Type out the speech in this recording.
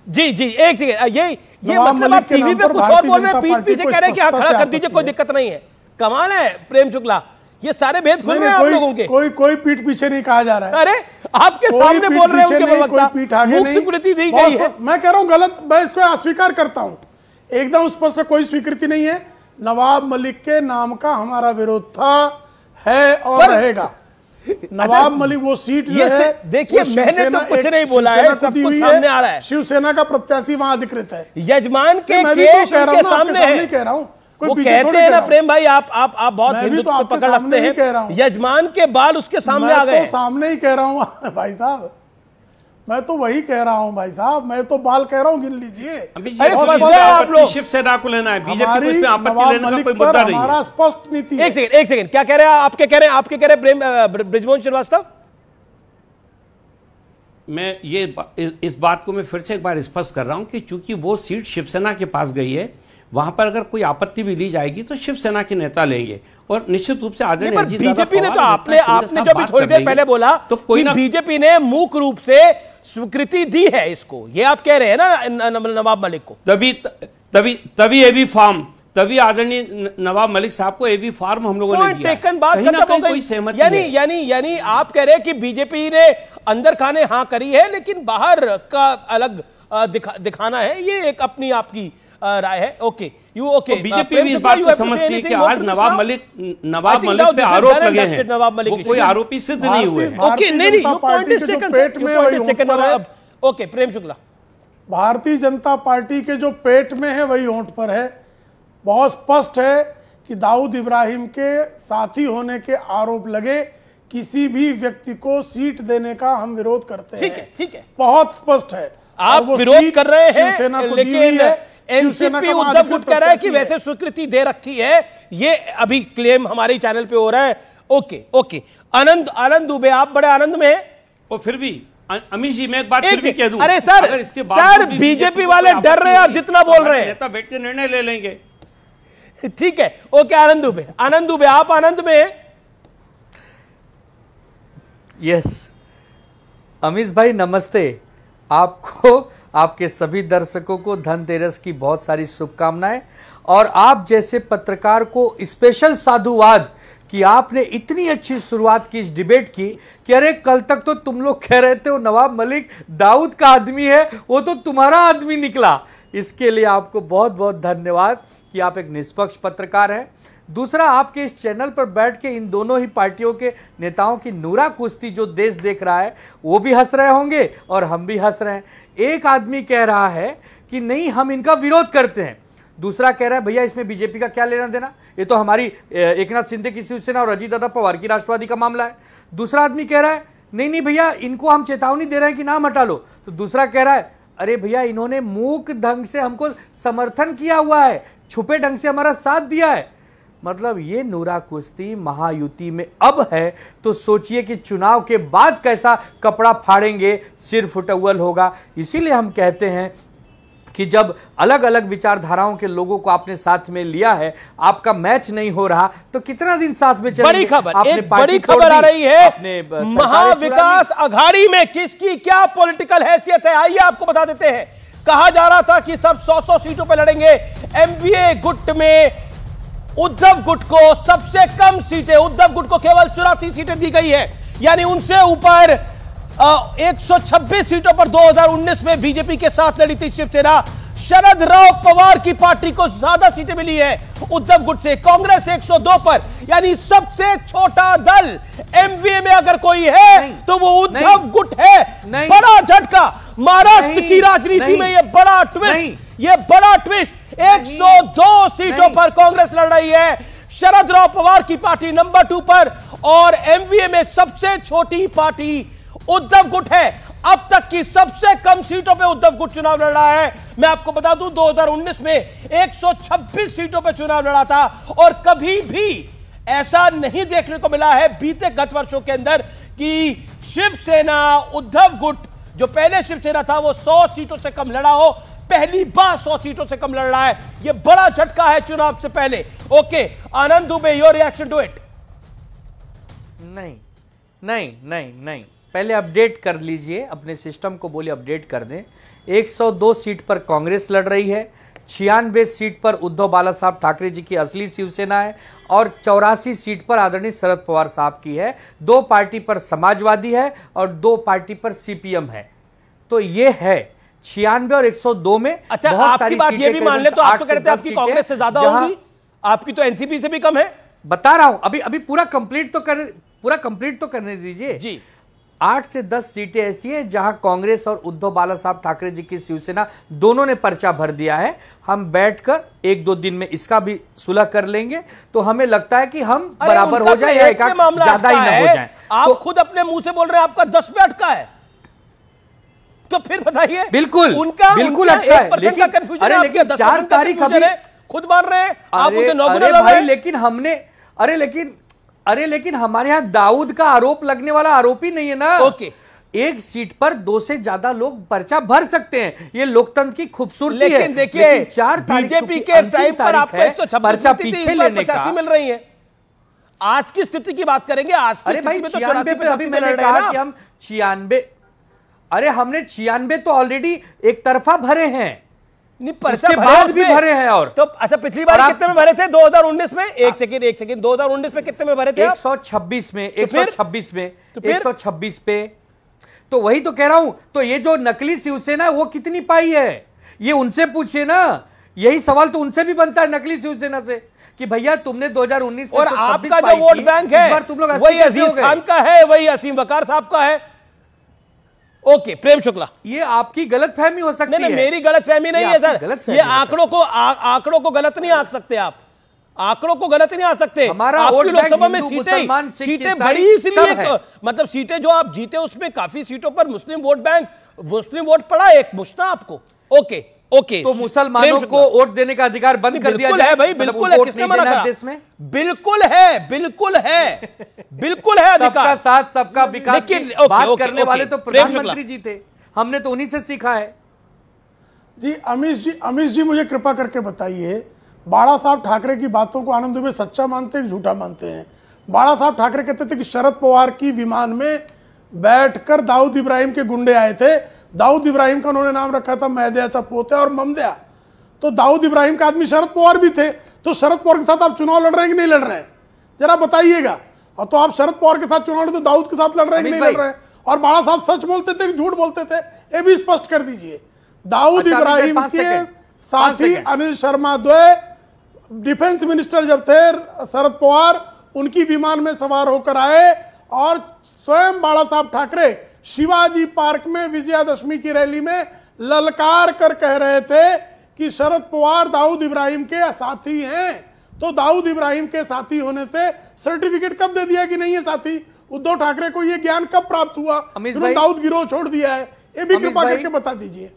जी जी एक सेकंड, ये मतलब आप टीवी पे कुछ और बोल रहे हैं, पीठ पीछे कह रहे हैं कि हाँ खड़ा कर दीजिए, कोई दिक्कत नहीं है। कमाल है प्रेम शुक्ला, ये सारे भेद खुल रहे हैं आप लोगों के। कोई पीठ पीछे नहीं कहा जा रहा है। अरे आपके सामने बोल रहे हैं उनके प्रवक्ता, मुख स्वीकृति दी गई है। मैं कह रहा हूं गलत, मैं इसको अस्वीकार करता हूं, एकदम स्पष्ट, कोई स्वीकृति नहीं है। नवाब मलिक के नाम का हमारा विरोध था, है और रहेगा। नवाब मलिक वो सीट जो है, देखिए मैंने तो कुछ नहीं बोला है, सब कुछ सामने आ रहा है। शिवसेना का प्रत्याशी वहां अधिकृत है, यजमान के केस उनके सामने है। कह रहा हूं, वो कहते हैं ना प्रेम भाई, आप बहुत हिंदुत्व पे पकड़ रखते हैं, यजमान के बाल उसके सामने आ गए। सामने ही कह रहा हूं भाई साहब, मैं तो वही कह रहा हूं भाई साहब, मैं तो बाल कह रहा हूं, गिन लीजिए। आप लोग शिवसेना को लेना है, बीजेपी को इसमें आपत्ति लेने का कोई मुद्दा नहीं है। हमारा स्पष्ट नीति है। एक सेकंड, क्या कह रहे हैं आपके कह रहे हैं प्रेम बृजमोहन श्रीवास्तव? मैं ये इस बात को मैं फिर से एक बार स्पष्ट कर रहा हूं कि चूंकि वो सीट शिवसेना के पास गई है, वहां पर अगर कोई आपत्ति भी ली जाएगी तो शिवसेना के नेता लेंगे, और निश्चित रूप से आदरणीय बीजेपी ने तो आपने जो भी थोड़ी देर पहले बोला तो कोई बीजेपी ने मुख्य रूप से स्वीकृति दी है इसको, ये आप कह रहे हैं ना नवाब मलिक को। तभी एबी फार्म, तभी आदरणीय नवाब मलिक साहब को एबी फार्म हम लोगों ने दिया। कोई सहमति यानी आप कह रहे हैं कि बीजेपी ने अंदर खाने हाँ करी है, लेकिन बाहर का अलग दिखाना है, ये एक अपनी आपकी राय है। ओके बीजेपी भी इस बात को समझती है कि आज नवाब मलिक पे आरोप लगे हैं, वो कोई आरोपी सिद्ध नहीं हुए हैं। ओके नहीं, point is taken. Okay Prem Shukla, Bharatiya Janata party के जो पेट में है वही होंठ पर है। बहुत स्पष्ट है कि दाऊद इब्राहिम के साथी होने के आरोप लगे, किसी भी व्यक्ति को सीट देने का हम विरोध करते हैं। ठीक है, बहुत स्पष्ट है। आप विरोध कर रहे हैं, लेकिन एनसीपी उद्धव गुट कह रहा है कि वैसे स्वीकृति दे रखी है, ये अभी क्लेम हमारे चैनल पे हो रहा है। ओके आनंद दुबे, आप बड़े आनंद में हैं। और फिर भी अमित जी मैं एक बात फिर भी कह दूं, अरे सर बीजेपी वाले डर रहे हैं आप जितना बोल रहे हैं, नेता बैठ के निर्णय ले लेंगे। ठीक है, ओके आनंद दुबे आप आनंद में हैं? यस अमीश भाई नमस्ते, आपको आपके सभी दर्शकों को धनतेरस की बहुत सारी शुभकामनाएं, और आप जैसे पत्रकार को स्पेशल साधुवाद कि आपने इतनी अच्छी शुरुआत की इस डिबेट की कि अरे कल तक तो तुम लोग कह रहे थे वो नवाब मलिक दाऊद का आदमी है, वो तो तुम्हारा आदमी निकला। इसके लिए आपको बहुत बहुत धन्यवाद कि आप एक निष्पक्ष पत्रकार हैं। दूसरा, आपके इस चैनल पर बैठ के इन दोनों ही पार्टियों के नेताओं की नूरा कुश्ती जो देश देख रहा है वो भी हंस रहे होंगे और हम भी हंस रहे हैं। एक आदमी कह रहा है कि नहीं हम इनका विरोध करते हैं, दूसरा कह रहा है भैया इसमें बीजेपी का क्या लेना देना, ये तो हमारी एकनाथ शिंदे की शिवसेना और अजीत दादा पवार की राष्ट्रवादी का मामला है। दूसरा आदमी कह रहा है नहीं भैया इनको हम चेतावनी दे रहे हैं कि नाम हटा लो, तो दूसरा कह रहा है अरे भैया इन्होंने मूक ढंग से हमको समर्थन किया हुआ है, छुपे ढंग से हमारा साथ दिया है। मतलब ये नूरा कुश्ती महायुति में अब है, तो सोचिए कि चुनाव के बाद कैसा कपड़ा फाड़ेंगे, सिर फुटअव्वल होगा। इसीलिए हम कहते हैं कि जब अलग अलग विचारधाराओं के लोगों को आपने साथ में लिया है, आपका मैच नहीं हो रहा तो कितना दिन साथ में चलेंगे। बड़ी खबर आ रही है, महाविकास अघाड़ी में किसकी क्या पॉलिटिकल हैसियत है, आइए आपको बता देते हैं। कहा जा रहा था कि सब 100 सीटों पर लड़ेंगे, एमवीए गुट में उद्धव गुट को सबसे कम सीटें, उद्धव गुट को केवल 84 सीटें दी गई है, यानी उनसे ऊपर 126 सीटों पर 2019 में बीजेपी के साथ लड़ी थी शिवसेना। शरद राव पवार की पार्टी को ज्यादा सीटें मिली है उद्धव गुट से, कांग्रेस 102 पर, यानी सबसे छोटा दल एमवीए में अगर कोई है तो वो उद्धव गुट है। बड़ा झटका महाराष्ट्र की राजनीति में, ये बड़ा ट्विस्ट, 102 सीटों पर कांग्रेस लड़ रही है, शरद राव पवार की पार्टी नंबर 2 पर, और एमवीए में सबसे छोटी पार्टी उद्धव गुट है। अब तक की सबसे कम सीटों पे उद्धव गुट चुनाव लड़ रहा है। मैं आपको बता दूं 2019 में 126 सीटों पे चुनाव लड़ा था, और कभी भी ऐसा नहीं देखने को मिला है बीते गत वर्षों के अंदर कि शिवसेना उद्धव गुट जो पहले शिवसेना था वो 100 सीटों से कम लड़ा हो। पहली बार 100 सीटों से कम लड़ रहा है, यह बड़ा झटका है चुनाव से पहले। Okay Anand Dubey, your reaction to it. नहीं, पहले अपडेट कर लीजिए अपने सिस्टम को, बोलिए अपडेट कर दें। 102 सीट पर कांग्रेस लड़ रही है, 96 सीट पर उद्धव बाला साहब ठाकरे जी की असली शिवसेना है और 84 सीट पर आदरणीय शरद पवार साहब की है। 2 पार्टी पर समाजवादी है और 2 पार्टी पर सीपीएम है। तो ये है 96 और 102 में। अच्छा, आपकी बात ये भी मान ले तो आप तो कहते हैं आपकी कांग्रेस से ज्यादा होगी, आपकी तो एनसीपी से भी कम है। बता रहा हूं, अभी पूरा कंप्लीट तो करने दीजिए जी। 8 से 10 सीटें ऐसी हैं जहां कांग्रेस और उद्धव बाला साहब ठाकरे जी की शिवसेना दोनों ने पर्चा भर दिया है। हम बैठकर 1-2 दिन में इसका भी सुलह कर लेंगे, तो हमें लगता है कि हम बराबर हो जाए या एक ज्यादा ही ना हो जाए। आप तो खुद अपने मुंह से बोल रहे हैं आपका 10 पे अटका है, तो फिर बताइए। बिल्कुल उनका बिल्कुल अटका है, लेकिन अरे लेकिन 4 तारीख अभी खुद मान रहे हैं आप उनसे अरे भाई, लेकिन हमने लेकिन हमारे यहां दाऊद का आरोप लगने वाला आरोप ही नहीं है ना। ओके, एक सीट पर 2 से ज्यादा लोग पर्चा भर सकते हैं, ये लोकतंत्र की खूबसूरती है। लेकिन देखिए 4 बीजेपी के टाइम पर आपको 126 पर्चा पीछे लेने का मिल रही है। आज की स्थिति की बात करेंगे, आज की स्थिति में तो 96 पे अभी मैंने कहा कि हम 96, अरे हमने 96 तो ऑलरेडी एक तरफा भरे हैं, उसके बाद भी भरे हैं। और तो अच्छा, पिछली बार कितने में भरे थे 2019 में? एक सेकंड 2019 में कितने में भरे थे? 126 में, 126 में, 126 पे। तो वही तो कह रहा हूं, तो ये जो नकली शिवसेना है वो कितनी पाई है, ये उनसे पूछिए ना। यही सवाल तो उनसे भी बनता है नकली शिवसेना से कि भैया तुमने 2019 और आपका जो वोट बैंक है तुम लोग वही अजीज खान का है, वही असीम वकार साहब का है। ओके, प्रेम शुक्ला, ये आपकी गलतफहमी हो सकती है। मेरी गलतफहमी नहीं है सर। ये आंकड़ों को गलत नहीं आंक सकते आप, आंकड़ों को गलत नहीं आ सकते। हमारा आपकी लोकसभा में सीटें बड़ी, इसलिए मतलब सीटें जो आप जीते उसमें काफी सीटों पर मुस्लिम वोट पड़ा एक मुश्ता आपको। ओके, तो मुसलमानों को वोट देने का अधिकार बंद कर दिया जाए? भाई बिल्कुल है, किसने मना करा? देश में बिल्कुल है, बिल्कुल है अधिकार। सबका साथ सबका विकास की बात करने वाले तो प्रधानमंत्री जी थे, हमने तो उन्हीं से सीखा है। जी अमीश जी मुझे कृपा करके बताइए, बाला साहब ठाकरे की बातों को आनंद दुबे सच्चा मानते हैं कि झूठा मानते हैं? बाला साहब ठाकरे कहते थे कि शरद पवार की विमान में बैठकर दाऊद इब्राहिम के गुंडे आए थे। दाऊद इब्राहिम का उन्होंने नाम रखा था मैदयाचा पोते और ममदया। तो दाऊद इब्राहिम का आदमी शरद पवार भी थे। तो शरद पवार के साथ आप चुनाव लड़ रहे हैं कि नहीं लड़ रहे हैं, जरा बताइएगा। और तो आप शरद पवार के साथ चुनाव लड़े तो दाऊद के साथ लड़ रहे हैं कि नहीं लड़ रहे हैं? और बाला साहब सच बोलते थे कि झूठ बोलते थे, ये भी स्पष्ट कर दीजिए। दाऊद इब्राहिम के साथी अनिल शर्मा द्वे डिफेंस मिनिस्टर जब थे, शरद पवार उनकी विमान में सवार होकर आए और स्वयं बाला साहब ठाकरे शिवाजी पार्क में विजयादशमी की रैली में ललकार कर कह रहे थे कि शरद पवार दाऊद इब्राहिम के साथी हैं। तो दाऊद इब्राहिम के साथी होने से सर्टिफिकेट कब दे दिया कि नहीं है साथी? उद्धव ठाकरे को यह ज्ञान कब प्राप्त हुआ? दाऊद गिरोह छोड़ दिया है, ये भी कृपा करके बता दीजिए।